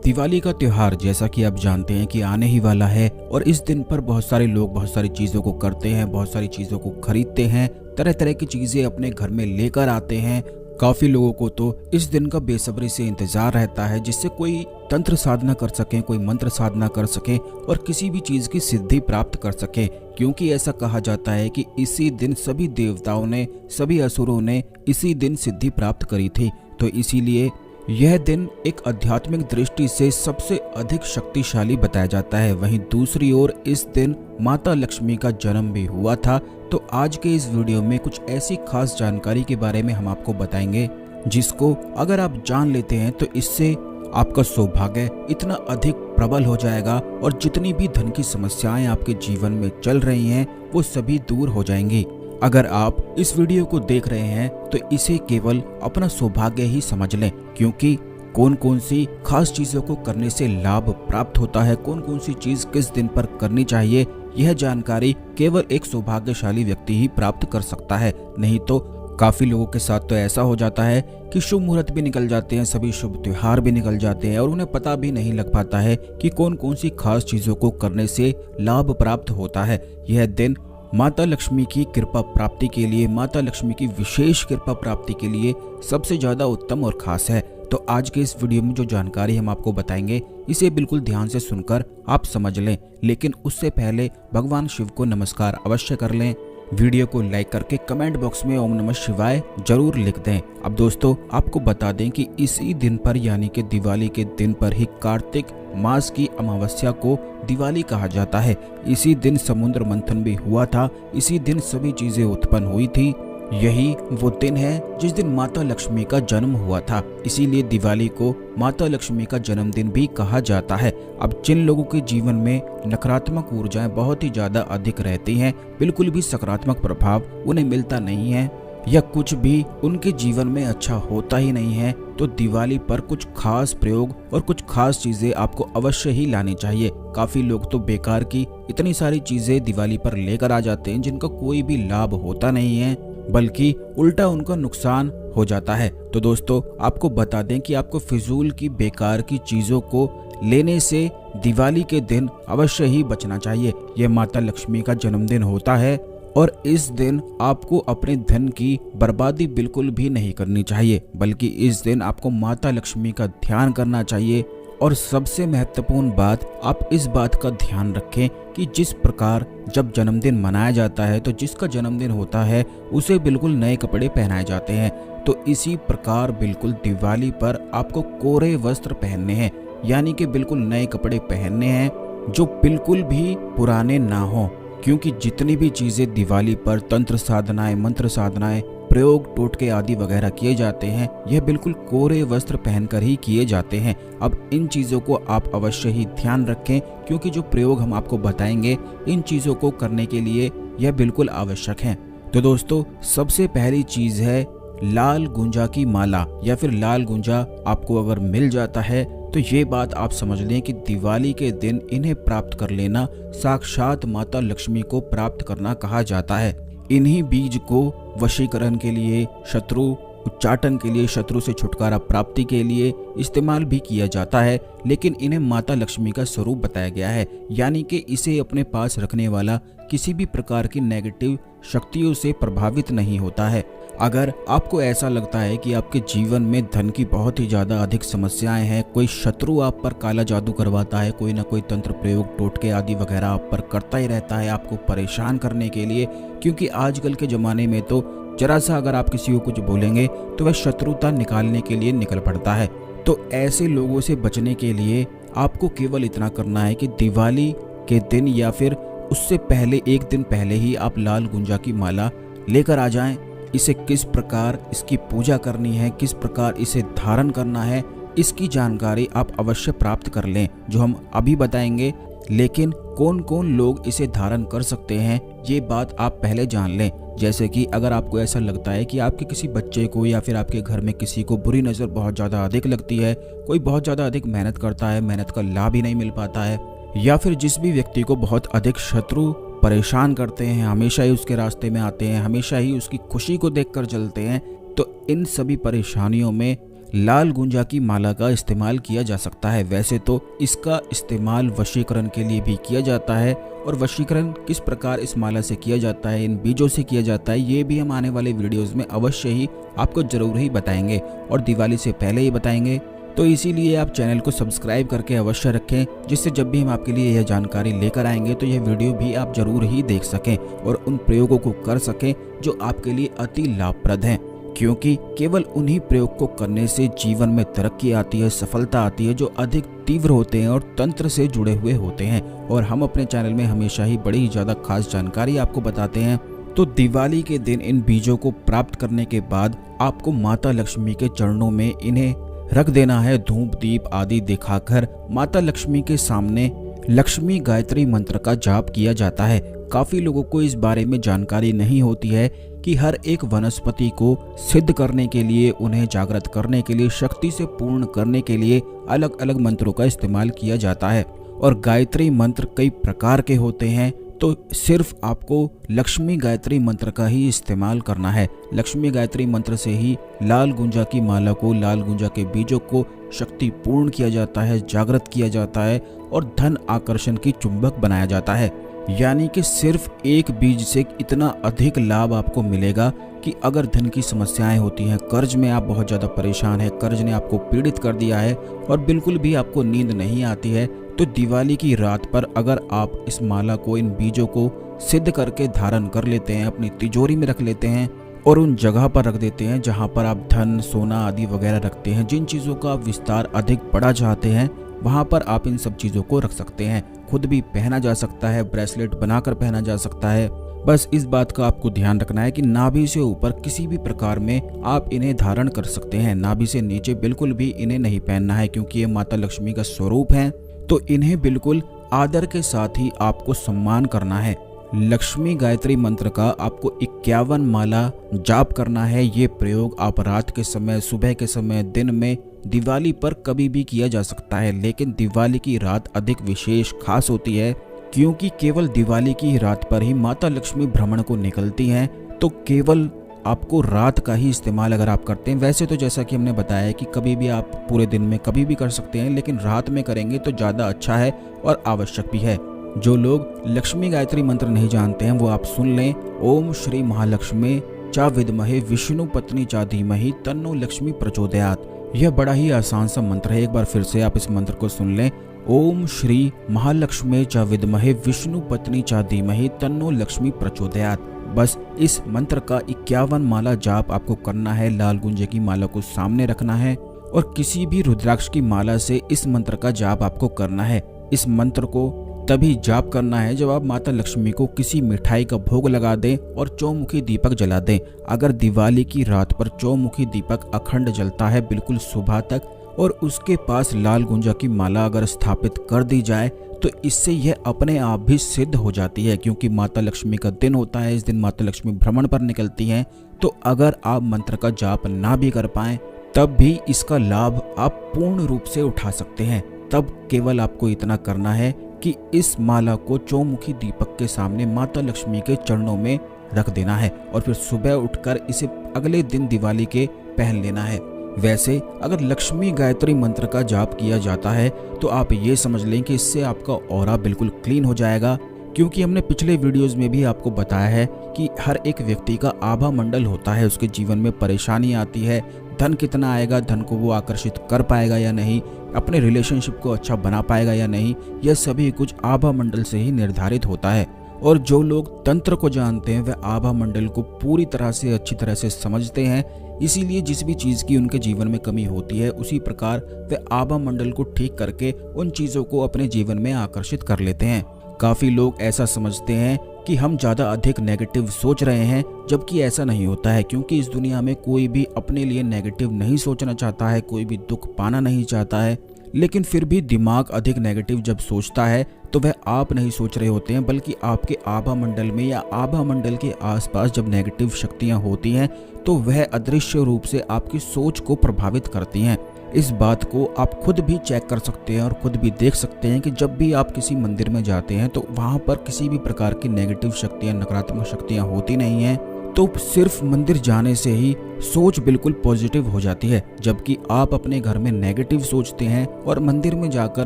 दिवाली का त्योहार जैसा कि आप जानते हैं कि आने ही वाला है और इस दिन पर बहुत सारे लोग बहुत सारी चीज़ों को करते हैं, बहुत सारी चीज़ों को खरीदते हैं, तरह तरह की चीज़ें अपने घर में लेकर आते हैं। काफ़ी लोगों को तो इस दिन का बेसब्री से इंतजार रहता है जिससे कोई तंत्र साधना कर सकें, कोई मंत्र साधना कर सकें और किसी भी चीज़ की सिद्धि प्राप्त कर सकें, क्योंकि ऐसा कहा जाता है कि इसी दिन सभी देवताओं ने, सभी असुरों ने इसी दिन सिद्धि प्राप्त करी थी। तो इसीलिए यह दिन एक आध्यात्मिक दृष्टि से सबसे अधिक शक्तिशाली बताया जाता है। वहीं दूसरी ओर इस दिन माता लक्ष्मी का जन्म भी हुआ था। तो आज के इस वीडियो में कुछ ऐसी खास जानकारी के बारे में हम आपको बताएंगे जिसको अगर आप जान लेते हैं तो इससे आपका सौभाग्य इतना अधिक प्रबल हो जाएगा और जितनी भी धन की समस्याएं आपके जीवन में चल रही हैं वो सभी दूर हो जाएंगी। अगर आप इस वीडियो को देख रहे हैं तो इसे केवल अपना सौभाग्य ही समझ लें, क्योंकि कौन कौन सी खास चीज़ों को करने से लाभ प्राप्त होता है, कौन कौन सी चीज़ किस दिन पर करनी चाहिए, यह जानकारी केवल एक सौभाग्यशाली व्यक्ति ही प्राप्त कर सकता है। नहीं तो काफ़ी लोगों के साथ तो ऐसा हो जाता है कि शुभ मुहूर्त भी निकल जाते हैं, सभी शुभ त्योहार भी निकल जाते हैं और उन्हें पता भी नहीं लग पाता है कि कौन कौन सी खास चीज़ों को करने से लाभ प्राप्त होता है। यह दिन माता लक्ष्मी की कृपा प्राप्ति के लिए, माता लक्ष्मी की विशेष कृपा प्राप्ति के लिए सबसे ज़्यादा उत्तम और खास है। तो आज के इस वीडियो में जो जानकारी हम आपको बताएंगे इसे बिल्कुल ध्यान से सुनकर आप समझ लें, लेकिन उससे पहले भगवान शिव को नमस्कार अवश्य कर लें। वीडियो को लाइक करके कमेंट बॉक्स में ओम नमः शिवाय जरूर लिख दें। अब दोस्तों आपको बता दें कि इसी दिन पर यानी कि दिवाली के दिन पर ही कार्तिक मास की अमावस्या को दिवाली कहा जाता है। इसी दिन समुद्र मंथन भी हुआ था, इसी दिन सभी चीजें उत्पन्न हुई थी। यही वो दिन है जिस दिन माता लक्ष्मी का जन्म हुआ था, इसीलिए दिवाली को माता लक्ष्मी का जन्मदिन भी कहा जाता है। अब जिन लोगों के जीवन में नकारात्मक ऊर्जाएं बहुत ही ज्यादा अधिक रहती हैं, बिल्कुल भी सकारात्मक प्रभाव उन्हें मिलता नहीं है या कुछ भी उनके जीवन में अच्छा होता ही नहीं है, तो दिवाली पर कुछ खास प्रयोग और कुछ खास चीजें आपको अवश्य ही लानी चाहिए। काफी लोग तो बेकार की इतनी सारी चीजें दिवाली पर लेकर आ जाते हैं जिनका कोई भी लाभ होता नहीं है, बल्कि उल्टा उनका नुकसान हो जाता है। तो दोस्तों आपको बता दें कि आपको फिजूल की बेकार की चीजों को लेने से दिवाली के दिन अवश्य ही बचना चाहिए। यह माता लक्ष्मी का जन्मदिन होता है और इस दिन आपको अपने धन की बर्बादी बिल्कुल भी नहीं करनी चाहिए, बल्कि इस दिन आपको माता लक्ष्मी का ध्यान करना चाहिए। और सबसे महत्वपूर्ण बात, आप इस बात का ध्यान रखें कि जिस प्रकार जब जन्मदिन मनाया जाता है तो जिसका जन्मदिन होता है उसे बिल्कुल नए कपड़े पहनाए जाते हैं। तो इसी प्रकार बिल्कुल दिवाली पर आपको कोरे वस्त्र पहनने हैं, यानी कि बिल्कुल नए कपड़े पहनने हैं जो बिल्कुल भी पुराने ना हो, क्योंकि जितनी भी चीजें दिवाली पर तंत्र साधनाएं, मंत्र साधनाएं, प्रयोग, टोटके आदि वगैरह किए जाते हैं, यह बिल्कुल कोरे वस्त्र पहनकर ही किए जाते हैं। अब इन चीज़ों को आप अवश्य ही ध्यान रखें, क्योंकि जो प्रयोग हम आपको बताएंगे इन चीज़ों को करने के लिए यह बिल्कुल आवश्यक है। तो दोस्तों सबसे पहली चीज़ है लाल गुंजा की माला, या फिर लाल गुंजा आपको अगर मिल जाता है तो ये बात आप समझ लें कि दिवाली के दिन इन्हें प्राप्त कर लेना साक्षात माता लक्ष्मी को प्राप्त करना कहा जाता है। इन्हीं बीज को वशीकरण के लिए, शत्रु उच्चाटन के लिए, शत्रु से छुटकारा प्राप्ति के लिए इस्तेमाल भी किया जाता है, लेकिन इन्हें माता लक्ष्मी का स्वरूप बताया गया है, यानी कि इसे अपने पास रखने वाला किसी भी प्रकार की नेगेटिव शक्तियों से प्रभावित नहीं होता है। अगर आपको ऐसा लगता है कि आपके जीवन में धन की बहुत ही ज़्यादा अधिक समस्याएं हैं, कोई शत्रु आप पर काला जादू करवाता है, कोई ना कोई तंत्र प्रयोग, टोटके आदि वगैरह आप पर करता ही रहता है आपको परेशान करने के लिए, क्योंकि आजकल के ज़माने में तो जरा सा अगर आप किसी को कुछ बोलेंगे तो वह शत्रुता निकालने के लिए निकल पड़ता है। तो ऐसे लोगों से बचने के लिए आपको केवल इतना करना है कि दिवाली के दिन या फिर उससे पहले एक दिन पहले ही आप लाल गुंजा की माला लेकर आ जाएं। इसे किस प्रकार इसकी पूजा करनी है, किस प्रकार इसे धारण करना है, इसकी जानकारी आप अवश्य प्राप्त कर लें, जो हम अभी बताएंगे। लेकिन कौन कौन लोग इसे धारण कर सकते हैं ये बात आप पहले जान लें। जैसे कि अगर आपको ऐसा लगता है कि आपके किसी बच्चे को या फिर आपके घर में किसी को बुरी नज़र बहुत ज़्यादा अधिक लगती है, कोई बहुत ज़्यादा अधिक मेहनत करता है, मेहनत का लाभ ही नहीं मिल पाता है, या फिर जिस भी व्यक्ति को बहुत अधिक शत्रु परेशान करते हैं, हमेशा ही उसके रास्ते में आते हैं, हमेशा ही उसकी खुशी को देखकर चलते हैं, तो इन सभी परेशानियों में लाल गुंजा की माला का इस्तेमाल किया जा सकता है। वैसे तो इसका इस्तेमाल वशीकरण के लिए भी किया जाता है, और वशीकरण किस प्रकार इस माला से किया जाता है, इन बीजों से किया जाता है, ये भी हम आने वाले वीडियोस में अवश्य ही आपको जरूर ही बताएंगे, और दिवाली से पहले ही बताएंगे। तो इसीलिए आप चैनल को सब्सक्राइब करके अवश्य रखें, जिससे जब भी हम आपके लिए यह जानकारी लेकर आएंगे तो यह वीडियो भी आप जरूर ही देख सकें और उन प्रयोगों को कर सकें जो आपके लिए अति लाभप्रद हैं। क्योंकि केवल उन्हीं प्रयोग को करने से जीवन में तरक्की आती है, सफलता आती है, जो अधिक तीव्र होते हैं और तंत्र से जुड़े हुए होते हैं। और हम अपने चैनल में हमेशा ही बड़ी ही ज्यादा खास जानकारी आपको बताते हैं। तो दिवाली के दिन इन बीजों को प्राप्त करने के बाद आपको माता लक्ष्मी के चरणों में इन्हें रख देना है। धूप दीप आदि दिखाकर माता लक्ष्मी के सामने लक्ष्मी गायत्री मंत्र का जाप किया जाता है। काफी लोगों को इस बारे में जानकारी नहीं होती है कि हर एक वनस्पति को सिद्ध करने के लिए, उन्हें जागृत करने के लिए, शक्ति से पूर्ण करने के लिए अलग अलग मंत्रों का इस्तेमाल किया जाता है। और गायत्री मंत्र कई प्रकार के होते हैं, तो सिर्फ आपको लक्ष्मी गायत्री मंत्र का ही इस्तेमाल करना है। लक्ष्मी गायत्री मंत्र से ही लाल गुंजा की माला को, लाल गुंजा के बीजों को शक्ति पूर्ण किया जाता है, जागृत किया जाता है और धन आकर्षण की चुंबक बनाया जाता है। यानी कि सिर्फ एक बीज से इतना अधिक लाभ आपको मिलेगा कि अगर धन की समस्याएं होती हैं, कर्ज में आप बहुत ज़्यादा परेशान हैं, कर्ज ने आपको पीड़ित कर दिया है और बिल्कुल भी आपको नींद नहीं आती है, तो दिवाली की रात पर अगर आप इस माला को, इन बीजों को सिद्ध करके धारण कर लेते हैं, अपनी तिजोरी में रख लेते हैं और उन जगह पर रख देते हैं जहां पर आप धन, सोना आदि वगैरह रखते हैं, जिन चीज़ों का आप विस्तार अधिक बड़ा चाहते हैं, वहां पर आप इन सब चीज़ों को रख सकते हैं। खुद भी पहना जा सकता है, ब्रेसलेट बनाकर पहना जा सकता है। बस इस बात का आपको ध्यान रखना है कि नाभि से ऊपर किसी भी प्रकार में आप इन्हें धारण कर सकते हैं। नाभि से नीचे बिल्कुल भी इन्हें नहीं पहनना है, क्योंकि ये माता लक्ष्मी का स्वरूप है। तो इन्हें बिल्कुल आदर के साथ ही आपको सम्मान करना है। लक्ष्मी गायत्री मंत्र का आपको 51 माला जाप करना है। ये प्रयोग आप रात के समय, सुबह के समय, दिन में, दिवाली पर कभी भी किया जा सकता है। लेकिन दिवाली की रात अधिक विशेष खास होती है, क्योंकि केवल दिवाली की रात पर ही माता लक्ष्मी भ्रमण को निकलती हैं। तो केवल आपको रात का ही इस्तेमाल अगर आप करते हैं, वैसे तो जैसा कि हमने बताया कि कभी भी आप पूरे दिन में कभी भी कर सकते हैं, लेकिन रात में करेंगे तो ज़्यादा अच्छा है और आवश्यक भी है। जो लोग लक्ष्मी गायत्री मंत्र नहीं जानते हैं वो आप सुन लें। ओम श्री महालक्ष्मी चा विद्महे विष्णु पत्नी चा धीमहि तन्नो लक्ष्मी प्रचोदयात्। यह बड़ा ही आसान सा मंत्र है। एक बार फिर से आप इस मंत्र को सुन लें। ओम श्री महालक्ष्मी चा विद्महे विष्णु पत्नी चा धीमहि तन्नो लक्ष्मी प्रचोदयात्। बस इस मंत्र का 51 माला जाप आपको करना है। लाल गुंजे की माला को सामने रखना है और किसी भी रुद्राक्ष की माला से इस मंत्र का जाप आपको करना है। इस मंत्र को तभी जाप करना है जब आप माता लक्ष्मी को किसी मिठाई का भोग लगा दें और चौमुखी दीपक जला दें। अगर दिवाली की रात पर चौमुखी दीपक अखंड जलता है बिल्कुल सुबह तक, और उसके पास लाल गुंजा की माला अगर स्थापित कर दी जाए, तो इससे यह अपने आप भी सिद्ध हो जाती है, क्योंकि माता लक्ष्मी का दिन होता है। इस दिन माता लक्ष्मी भ्रमण पर निकलती हैं। तो अगर आप मंत्र का जाप ना भी कर पाएं, तब भी इसका लाभ आप पूर्ण रूप से उठा सकते हैं। तब केवल आपको इतना करना है कि इस माला को चौमुखी दीपक के सामने माता लक्ष्मी के चरणों में रख देना है और फिर सुबह उठकर इसे अगले दिन दिवाली के पहन लेना है। वैसे अगर लक्ष्मी गायत्री मंत्र का जाप किया जाता है तो आप ये समझ लें कि इससे आपका ऑरा बिल्कुल क्लीन हो जाएगा, क्योंकि हमने पिछले वीडियोस में भी आपको बताया है कि हर एक व्यक्ति का आभा मंडल होता है। उसके जीवन में परेशानी आती है, धन कितना आएगा, धन को वो आकर्षित कर पाएगा या नहीं, अपने रिलेशनशिप को अच्छा बना पाएगा या नहीं, यह सभी कुछ आभा मंडल से ही निर्धारित होता है। और जो लोग तंत्र को जानते हैं वह आभा मंडल को पूरी तरह से अच्छी तरह से समझते हैं। इसीलिए जिस भी चीज़ की उनके जीवन में कमी होती है, उसी प्रकार वे आभा मंडल को ठीक करके उन चीज़ों को अपने जीवन में आकर्षित कर लेते हैं। काफ़ी लोग ऐसा समझते हैं कि हम ज़्यादा अधिक नेगेटिव सोच रहे हैं, जबकि ऐसा नहीं होता है, क्योंकि इस दुनिया में कोई भी अपने लिए नेगेटिव नहीं सोचना चाहता है, कोई भी दुख पाना नहीं चाहता है। लेकिन फिर भी दिमाग अधिक नेगेटिव जब सोचता है तो वह आप नहीं सोच रहे होते हैं, बल्कि आपके आभा मंडल में या आभा मंडल के आसपास जब नेगेटिव शक्तियां होती हैं तो वह अदृश्य रूप से आपकी सोच को प्रभावित करती हैं। इस बात को आप खुद भी चेक कर सकते हैं और खुद भी देख सकते हैं कि जब भी आप किसी मंदिर में जाते हैं तो वहाँ पर किसी भी प्रकार की नेगेटिव शक्तियाँ, नकारात्मक शक्तियाँ होती नहीं हैं। तो सिर्फ मंदिर जाने से ही सोच बिल्कुल पॉजिटिव हो जाती है। जबकि आप अपने घर में नेगेटिव सोचते हैं और मंदिर में जाकर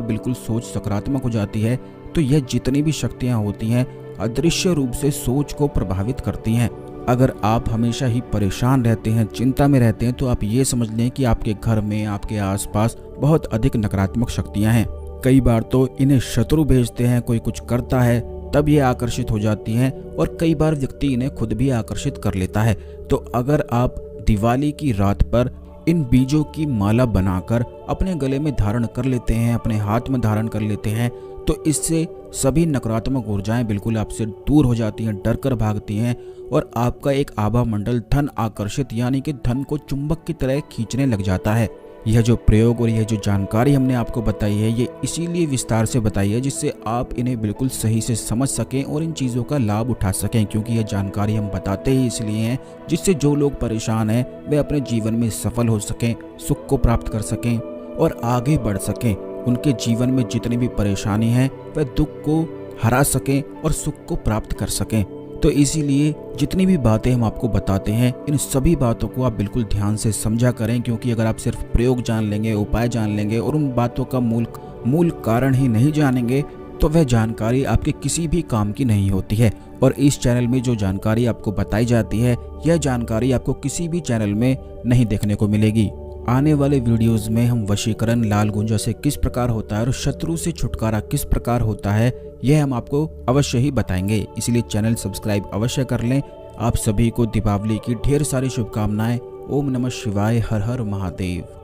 बिल्कुल सोच सकारात्मक हो जाती है, तो यह जितनी भी शक्तियाँ होती हैं अदृश्य रूप से सोच को प्रभावित करती हैं। अगर आप हमेशा ही परेशान रहते हैं, चिंता में रहते हैं, तो आप ये समझ लें कि आपके घर में, आपके आसपास बहुत अधिक नकारात्मक शक्तियां हैं। कई बार तो इन्हें शत्रु भेजते हैं, कोई कुछ करता है तब ये आकर्षित हो जाती हैं, और कई बार व्यक्ति इन्हें खुद भी आकर्षित कर लेता है। तो अगर आप दिवाली की रात पर इन बीजों की माला बनाकर अपने गले में धारण कर लेते हैं, अपने हाथ में धारण कर लेते हैं, तो इससे सभी नकारात्मक ऊर्जाएं बिल्कुल आपसे दूर हो जाती हैं, डर कर भागती हैं, और आपका एक आभा मंडल धन आकर्षित यानी कि धन को चुंबक की तरह खींचने लग जाता है। यह जो प्रयोग और यह जो जानकारी हमने आपको बताई है, ये इसीलिए विस्तार से बताई है जिससे आप इन्हें बिल्कुल सही से समझ सकें और इन चीज़ों का लाभ उठा सकें। क्योंकि यह जानकारी हम बताते ही इसलिए हैं जिससे जो लोग परेशान हैं वे अपने जीवन में सफल हो सकें, सुख को प्राप्त कर सकें और आगे बढ़ सकें। उनके जीवन में जितनी भी परेशानी है वह दुख को हरा सकें और सुख को प्राप्त कर सकें। तो इसीलिए जितनी भी बातें हम आपको बताते हैं, इन सभी बातों को आप बिल्कुल ध्यान से समझा करें। क्योंकि अगर आप सिर्फ प्रयोग जान लेंगे, उपाय जान लेंगे और उन बातों का मूल कारण ही नहीं जानेंगे, तो वह जानकारी आपके किसी भी काम की नहीं होती है। और इस चैनल में जो जानकारी आपको बताई जाती है, यह जानकारी आपको किसी भी चैनल में नहीं देखने को मिलेगी। आने वाले वीडियोस में हम वशीकरण लाल गुंजा से किस प्रकार होता है और शत्रु से छुटकारा किस प्रकार होता है, यह हम आपको अवश्य ही बताएंगे। इसलिए चैनल सब्सक्राइब अवश्य कर लें। आप सभी को दीपावली की ढेर सारी शुभकामनाएं। ओम नमः शिवाय। हर हर महादेव।